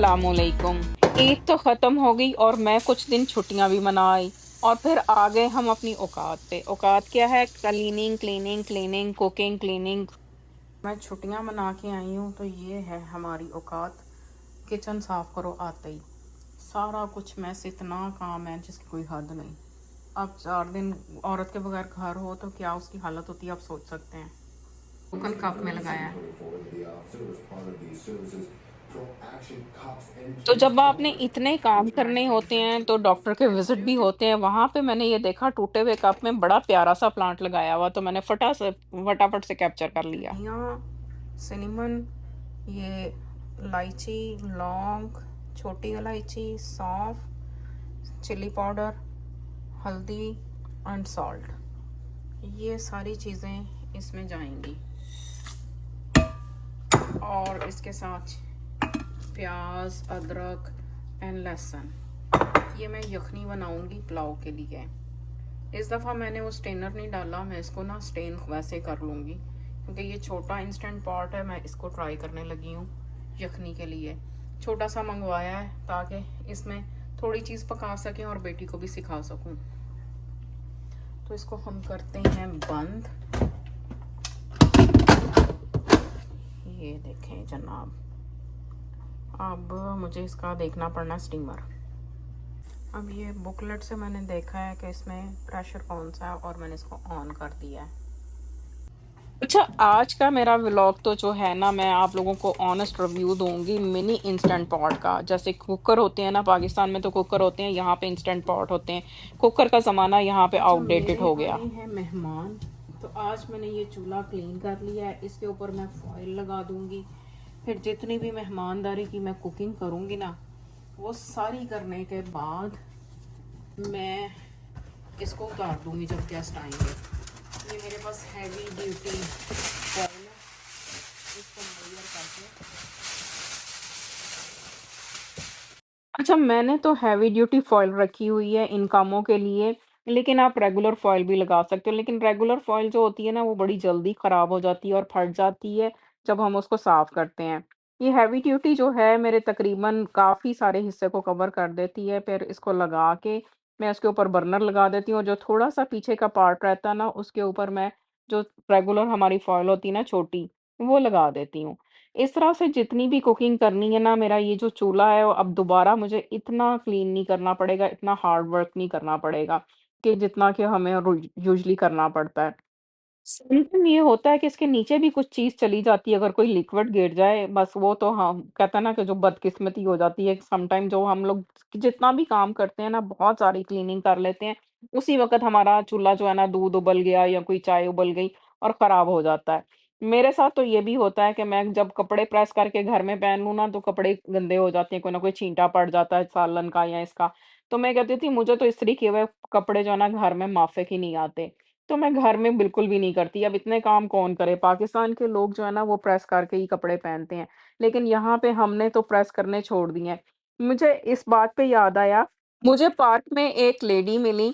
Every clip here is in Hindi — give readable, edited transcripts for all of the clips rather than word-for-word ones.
अस्सलामुअलैकुम। ईद तो ख़त्म हो गई और मैं कुछ दिन छुट्टियां भी मनाई और फिर आ गए हम अपनी औकात पे। औकात क्या है? Cleaning cleaning cleaning, cooking, cleaning. मैं छुट्टियां मना के आई हूँ तो ये है हमारी औकात। किचन साफ करो आते ही सारा कुछ मैस, इतना काम है जिसकी कोई हद नहीं। अब 4 दिन औरत के बगैर घर हो तो क्या उसकी हालत होती है, आप सोच सकते हैं। टोकन कप में लगाया है। तो जब आपने इतने काम करने होते हैं तो डॉक्टर के विजिट भी होते हैं, वहां पे मैंने ये देखा टूटे हुए कप में बड़ा प्यारा सा प्लांट लगाया हुआ, तो मैंने फटाफट से कैप्चर कर लिया। यहाँ सिनेमन, ये इलायची, लौंग, छोटी इलायची, सौंफ, चिली पाउडर, हल्दी एंड सॉल्ट, ये सारी चीज़ें इसमें जाएंगी। और इसके साथ प्याज, अदरक एंड लहसुन। ये मैं यखनी बनाऊंगी पुलाव के लिए। इस दफ़ा मैंने वो स्टेनर नहीं डाला, मैं इसको ना स्टेन वैसे कर लूँगी क्योंकि ये छोटा इंस्टेंट पॉट है। मैं इसको ट्राई करने लगी हूँ यखनी के लिए। छोटा सा मंगवाया है ताकि इसमें थोड़ी चीज़ पका सकें और बेटी को भी सिखा सकूँ। तो इसको हम करते हैं बंद। ये देखें जनाब, अब मुझे इसका देखना पड़ना स्टीमर। अब ये बुकलेट से मैंने देखा है कि इसमें प्रेशर कौन सा है और मैंने इसको ऑन कर दिया है। अच्छा, आज का मेरा व्लॉग तो जो है ना, मैं आप लोगों को ऑनेस्ट रिव्यू दूंगी मिनी इंस्टेंट पॉट का। जैसे कुकर होते हैं ना, पाकिस्तान में तो कुकर होते हैं, यहाँ पे इंस्टेंट पॉट होते हैं। कुकर का ज़माना यहाँ पे आउटडेटेड हो गया। मेरे आए हैं मेहमान, तो आज मैंने ये चूल्हा क्लीन कर लिया है। इसके ऊपर मैं फॉइल लगा दूंगी। फिर जितनी भी मेहमानदारी की मैं कुकिंग करूँगी ना, वो सारी करने के बाद मैं इसको उतार दूंगी जब गेस्ट आएंगे। ये मेरे पास हैवी ड्यूटी फॉइल है, इसको लेयर करके। अच्छा, मैंने तो हैवी ड्यूटी फॉइल रखी हुई है इन कामों के लिए, लेकिन आप रेगुलर फॉइल भी लगा सकते हो। लेकिन रेगुलर फॉइल जो होती है ना, वो बड़ी जल्दी खराब हो जाती है और फट जाती है जब हम उसको साफ करते हैं। ये हैवी ड्यूटी जो है मेरे तकरीबन काफ़ी सारे हिस्से को कवर कर देती है। फिर इसको लगा के मैं उसके ऊपर बर्नर लगा देती हूँ और जो थोड़ा सा पीछे का पार्ट रहता है ना, उसके ऊपर मैं जो रेगुलर हमारी फॉइल होती है ना छोटी, वो लगा देती हूँ। इस तरह से जितनी भी कुकिंग करनी है ना, मेरा ये जो चूल्हा है वो अब दोबारा मुझे इतना क्लीन नहीं करना पड़ेगा, इतना हार्ड वर्क नहीं करना पड़ेगा कि जितना कि हमें यूजुअली करना पड़ता है। समटाइम ये होता है कि इसके नीचे भी कुछ चीज़ चली जाती है, अगर कोई लिक्विड गिर जाए बस, वो तो हम कहते हैं ना कि जो बदकिस्मती हो जाती है। समटाइम जो हम लोग जितना भी काम करते हैं ना, बहुत सारी क्लीनिंग कर लेते हैं, उसी वक़्त हमारा चूल्हा जो है ना, दूध उबल गया या कोई चाय उबल गई और ख़राब हो जाता है। मेरे साथ तो ये भी होता है कि मैं जब कपड़े प्रेस करके घर में पहन लूँ ना, तो कपड़े गंदे हो जाते हैं, कोई ना कोई छींटा पड़ जाता है सालन का या इसका। तो मैं कहती थी मुझे तो इस्त्री किए हुए कपड़े जो है ना, घर में माफ़िक ही नहीं आते। तो मैं घर में बिल्कुल भी नहीं करती। अब इतने काम कौन करे? पाकिस्तान के लोग जो है ना, वो प्रेस करके ही कपड़े पहनते हैं, लेकिन यहाँ पे हमने तो प्रेस करने छोड़ दिए हैं। मुझे इस बात पे याद आया, मुझे पार्क में एक लेडी मिली,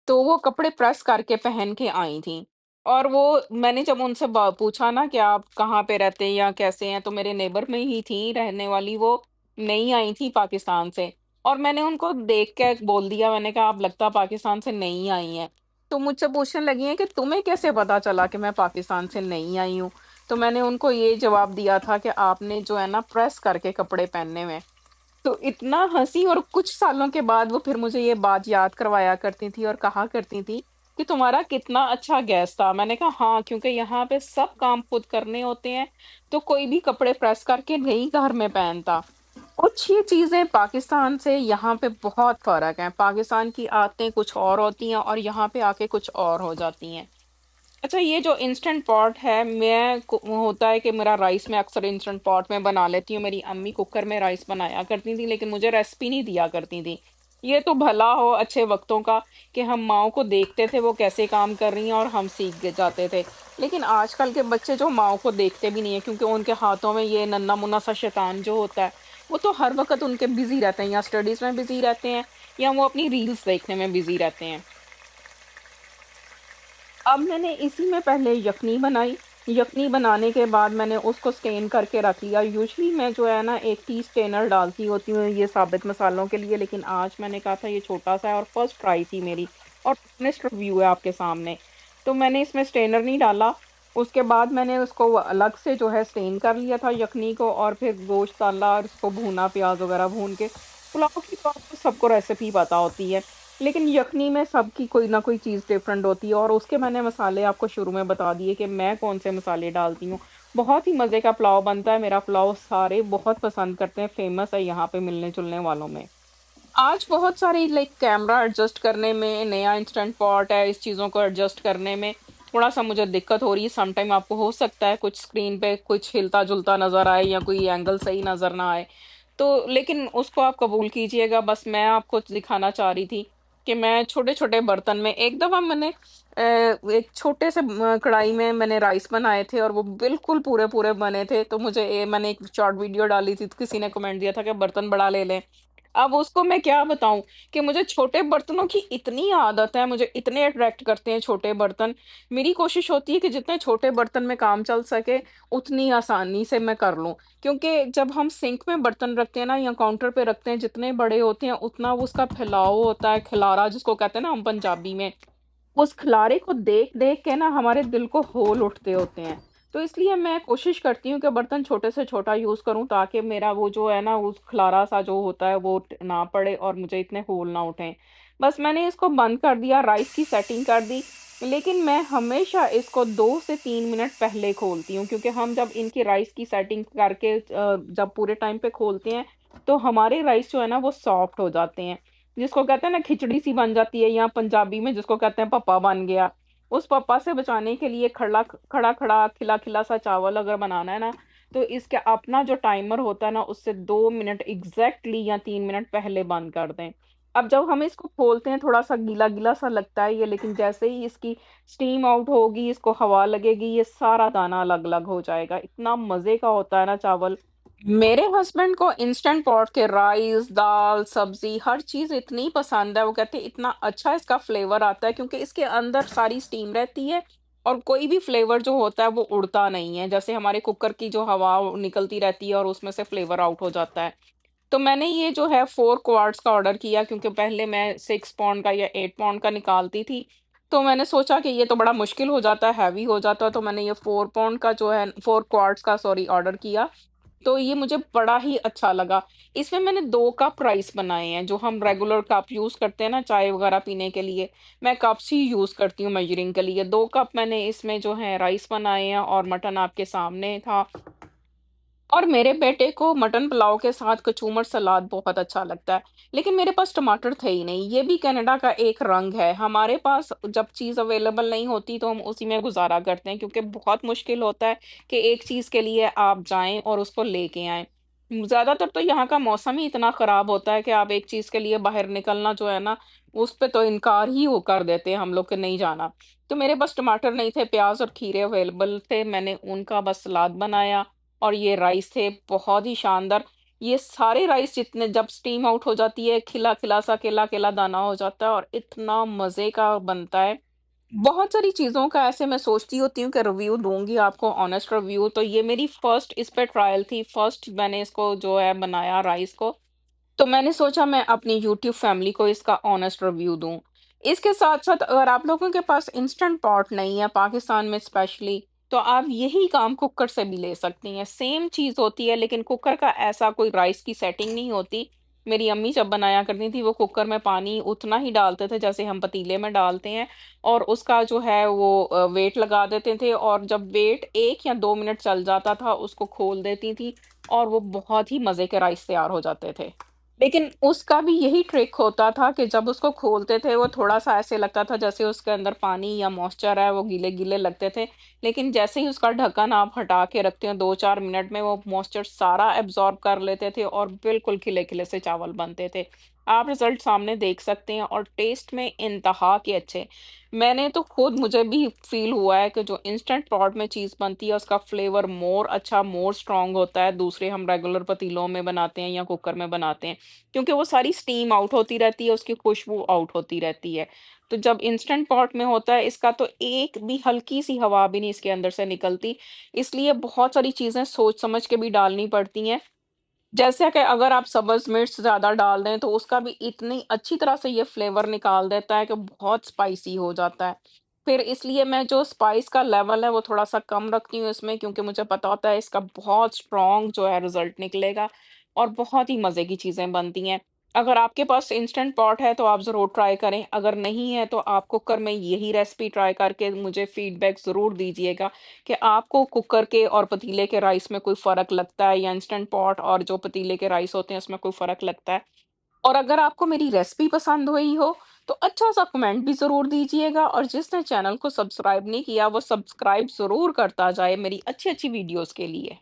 तो वो कपड़े प्रेस करके पहन के आई थीं। और वो मैंने जब उनसे पूछा ना कि आप कहाँ पे रहते हैं या कैसे हैं, तो मेरे नेबर में ही थी रहने वाली, वो नई आई थी पाकिस्तान से। और मैंने उनको देख के बोल दिया, मैंने कहा आप लगता पाकिस्तान से नई आई हैं। तो मुझसे पूछने लगी हैं कि तुम्हें कैसे पता चला कि मैं पाकिस्तान से नहीं आई हूँ? तो मैंने उनको ये जवाब दिया था कि आपने जो है ना प्रेस करके कपड़े पहने हुए हैं। तो इतना हँसी, और कुछ सालों के बाद वो फिर मुझे ये बात याद करवाया करती थी और कहा करती थी कि तुम्हारा कितना अच्छा गैस था। मैंने कहा हाँ, क्योंकि यहाँ पे सब काम खुद करने होते हैं, तो कोई भी कपड़े प्रेस करके नहीं घर में पहनता। कुछ ये चीज़ें पाकिस्तान से यहाँ पे बहुत फ़र्क है। पाकिस्तान की आदतें कुछ और होती हैं और यहाँ पे आके कुछ और हो जाती हैं। अच्छा, ये जो इंस्टेंट पॉट है, होता है कि मेरा राइस मैं अक्सर इंस्टेंट पॉट में बना लेती हूँ। मेरी अम्मी कुकर में राइस बनाया करती थी, लेकिन मुझे रेसिपी नहीं दिया करती थी। ये तो भला हो अच्छे वक्तों का कि हम माओ को देखते थे वो कैसे काम कर रही हैं और हम सीख जाते थे। लेकिन आजकल के बच्चे जो माओ को देखते भी नहीं है, क्योंकि उनके हाथों में ये नन्ना मुन्ना सा शैतान जो होता है, वो तो हर वक्त उनके बिजी रहते हैं, या स्टडीज में बिजी रहते हैं या वो अपनी रील्स देखने में बिजी रहते हैं। अब मैंने इसी में पहले यखनी बनाई, यख़्नी बनाने के बाद मैंने उसको स्टेन करके रख लिया। यूजुअली मैं जो है ना एक टी स्टेनर डालती होती हूँ ये साबित मसालों के लिए, लेकिन आज मैंने कहा था ये छोटा-सा है और फर्स्ट ट्राई थी मेरी और ऑनेस्ट रिव्यू है आपके सामने। तो मैंने इसमें स्टेनर नहीं डाला, उसके बाद मैंने उसको अलग से जो है स्टेन कर लिया था यख़्नी को और फिर गोश्त डाला और उसको भूना, प्याज़ वग़ैरह भून के। पुलाव की तो आपको सबको रेसिपी पता होती है। लेकिन यखनी में सबकी कोई ना कोई चीज़ डिफरेंट होती है और उसके मैंने मसाले आपको शुरू में बता दिए कि मैं कौन-से मसाले डालती हूँ। बहुत ही मज़े का पुलाव बनता है, मेरा पुलाव सारे बहुत पसंद करते हैं, फ़ेमस है यहाँ पे मिलने-जुलने वालों में। आज बहुत सारी लाइक कैमरा एडजस्ट करने में, नया इंस्टेंट पॉट है, इस चीज़ों को एडजस्ट करने में थोड़ा-सा मुझे दिक्कत हो रही है। सम टाइम आपको हो सकता है कुछ स्क्रीन पे कुछ हिलता-जुलता नज़र आए या कोई एंगल सही नज़र ना आए। तो लेकिन उसको आप कबूल कीजिएगा, बस मैं आपको दिखाना चाह रही थी कि मैं छोटे-छोटे बर्तन में एक दफ़ा मैंने एक छोटे से कढ़ाई में मैंने राइस बनाए थे और वो बिल्कुल पूरे-पूरे बने थे। तो मुझे मैंने एक शॉर्ट वीडियो डाली थी, तो किसी ने कमेंट दिया था कि बर्तन बड़ा ले लें। अब उसको मैं क्या बताऊँ कि मुझे छोटे बर्तनों की इतनी आदत है, मुझे इतने अट्रैक्ट करते हैं छोटे बर्तन। मेरी कोशिश होती है कि जितने छोटे बर्तन में काम चल सके, उतनी आसानी से मैं कर लूँ। क्योंकि जब हम सिंक में बर्तन रखते हैं ना या काउंटर पे रखते हैं, जितने बड़े होते हैं, उतना वो उसका फैलाव होता है, खिलारा जिसको कहते हैं ना हम पंजाबी में। उस खिलारे को देख-देख के ना हमारे दिल को होल उठते होते हैं। तो इसलिए मैं कोशिश करती हूँ कि बर्तन छोटे से छोटा यूज़ करूँ ताकि मेरा वो जो है ना उस खिलारा-सा जो होता है वो ना पड़े और मुझे इतने होल ना उठें। बस मैंने इसको बंद कर दिया, राइस की सेटिंग कर दी, लेकिन मैं हमेशा इसको 2 से 3 मिनट पहले खोलती हूँ क्योंकि हम जब इनकी राइस की सेटिंग करके जब पूरे टाइम पे खोलते हैं, तो हमारे राइस जो है ना वो सॉफ्ट हो जाते हैं। जिसको कहते हैं ना खिचड़ी सी बन जाती है या पंजाबी में जिसको कहते हैं पप्पा बन गया। उस पप्पा से बचाने के लिए खड़ा-खड़ा, खिला-खिला सा चावल अगर बनाना है ना, तो इसका अपना जो टाइमर होता है ना उससे 2 मिनट एग्ज़ैक्टली या 3 मिनट पहले बंद कर दें। अब जब हम इसको खोलते हैं थोड़ा-सा गीला-गीला सा लगता है ये, लेकिन जैसे ही इसकी स्टीम आउट होगी, इसको हवा लगेगी, ये सारा दाना अलग-अलग हो जाएगा। इतना मज़े का होता है ना चावल। मेरे हस्बैंड को इंस्टेंट पॉट के राइस, दाल, सब्ज़ी हर चीज़ इतनी पसंद है, वो कहते हैं इतना अच्छा इसका फ्लेवर आता है क्योंकि इसके अंदर सारी स्टीम रहती है और कोई भी फ्लेवर जो होता है वो उड़ता नहीं है। जैसे हमारे कुकर की जो हवा निकलती रहती है और उसमें से फ्लेवर आउट हो जाता है। तो मैंने ये जो है 4 क्वार्ट्स का ऑर्डर किया क्योंकि पहले मैं 6 पाउंड का या 8 पाउंड का निकालती थी। तो मैंने सोचा कि ये तो बड़ा मुश्किल हो जाता है, हेवी हो जाता है, तो मैंने ये 4 पाउंड का जो है 4 क्वार्ट्स का सॉरी ऑर्डर किया। तो ये मुझे बड़ा ही अच्छा लगा। इसमें मैंने 2 कप राइस बनाए हैं, जो हम रेगुलर कप यूज़ करते हैं ना चाय वगैरह पीने के लिए, मैं कप्स ही यूज़ करती हूँ मेजरिंग के लिए। 2 कप मैंने इसमें जो है राइस बनाए हैं और मटन आपके सामने था। और मेरे बेटे को मटन पुलाव के साथ कचूमर सलाद बहुत अच्छा लगता है, लेकिन मेरे पास टमाटर थे ही नहीं। ये भी कनाडा का एक रंग है, हमारे पास जब चीज़ अवेलेबल नहीं होती तो हम उसी में गुज़ारा करते हैं क्योंकि बहुत मुश्किल होता है कि एक चीज़ के लिए आप जाएँ और उसको लेके आएँ। ज़्यादातर तो यहाँ का मौसम ही इतना ख़राब होता है कि आप एक चीज़ के लिए बाहर निकलना जो है ना, उस पे तो इनकार ही वो कर देते हैं हम लोग कि नहीं जाना। तो मेरे पास टमाटर नहीं थे, प्याज़ और खीरे अवेलेबल थे, मैंने उनका बस सलाद बनाया और ये राइस थे बहुत ही शानदार। ये सारे राइस जितने जब स्टीम आउट हो जाती है, खिला-खिला सा केला-केला दाना हो जाता है और इतना मज़े का बनता है। बहुत सारी चीज़ों का ऐसे मैं सोचती होती हूँ कि रिव्यू दूँगी आपको ऑनेस्ट रिव्यू, तो ये मेरी फर्स्ट इस पे ट्रायल थी, फर्स्ट मैंने इसको जो है बनाया राइस को। तो मैंने सोचा मैं अपनी यूट्यूब फैमिली को इसका ऑनेस्ट रिव्यू दूँ। इसके साथ-साथ अगर आप लोगों के पास इंस्टेंट पॉट नहीं है, पाकिस्तान में स्पेशली, तो आप यही काम कुकर से भी ले सकती हैं। सेम चीज़ होती है लेकिन कुकर का ऐसा कोई राइस की सेटिंग नहीं होती। मेरी अम्मी जब बनाया करती थी, वो कुकर में पानी उतना ही डालते थे जैसे हम पतीले में डालते हैं और उसका जो है वो वेट लगा देते थे और जब वेट 1 या 2 मिनट चल जाता था, उसको खोल देती थी और वो बहुत ही मज़े के राइस तैयार हो जाते थे। लेकिन उसका भी यही ट्रिक होता था कि जब उसको खोलते थे वो थोड़ा-सा ऐसे लगता था जैसे उसके अंदर पानी या मॉइस्चर है वो गीले-गीले लगते थे। लेकिन जैसे ही उसका ढक्कन आप हटा के रखते हो 2-4 मिनट में वो मॉइस्चर सारा एब्ज़ॉर्ब कर लेते थे और बिल्कुल खिले-खिले से चावल बनते थे। आप रिज़ल्ट सामने देख सकते हैं और टेस्ट में इंतहा के अच्छे। मैंने तो खुद मुझे भी फ़ील हुआ है कि जो इंस्टेंट पॉट में चीज़ बनती है उसका फ्लेवर मोर अच्छा, मोर स्ट्रॉन्ग होता है, दूसरे हम रेगुलर पतीलों में बनाते हैं या कुकर में बनाते हैं। क्योंकि वो सारी स्टीम आउट होती रहती है, उसकी खुशबू आउट होती रहती है। तो जब इंस्टेंट पॉट में होता है इसका तो एक भी हल्की-सी हवा भी नहीं इसके अंदर से निकलती, इसलिए बहुत सारी चीज़ें सोच समझ के भी डालनी पड़ती हैं। जैसे कि अगर आप सब्ज़ मिर्च ज़्यादा डाल दें, तो उसका भी इतनी अच्छी तरह से ये फ्लेवर निकाल देता है कि बहुत स्पाइसी हो जाता है। फिर इसलिए मैं जो स्पाइस का लेवल है, वो थोड़ा-सा कम रखती हूँ इसमें क्योंकि मुझे पता होता है इसका बहुत स्ट्रॉन्ग जो है रिज़ल्ट निकलेगा और बहुत ही मज़े की चीज़ें बनती हैं। अगर आपके पास इंस्टेंट पॉट है, तो आप ज़रूर ट्राई करें, अगर नहीं है, तो आप कुकर में यही रेसिपी ट्राई करके मुझे फीडबैक ज़रूर दीजिएगा कि आपको कुकर के और पतीले के राइस में कोई फ़र्क लगता है या इंस्टेंट पॉट और जो पतीले के राइस होते हैं उसमें कोई फ़र्क लगता है। और अगर आपको मेरी रेसिपी पसंद हुई हो, तो अच्छा-सा कमेंट भी ज़रूर दीजिएगा और जिसने चैनल को सब्सक्राइब नहीं किया, वो सब्सक्राइब ज़रूर करता जाए मेरी अच्छी-अच्छी वीडियोज़ के लिए।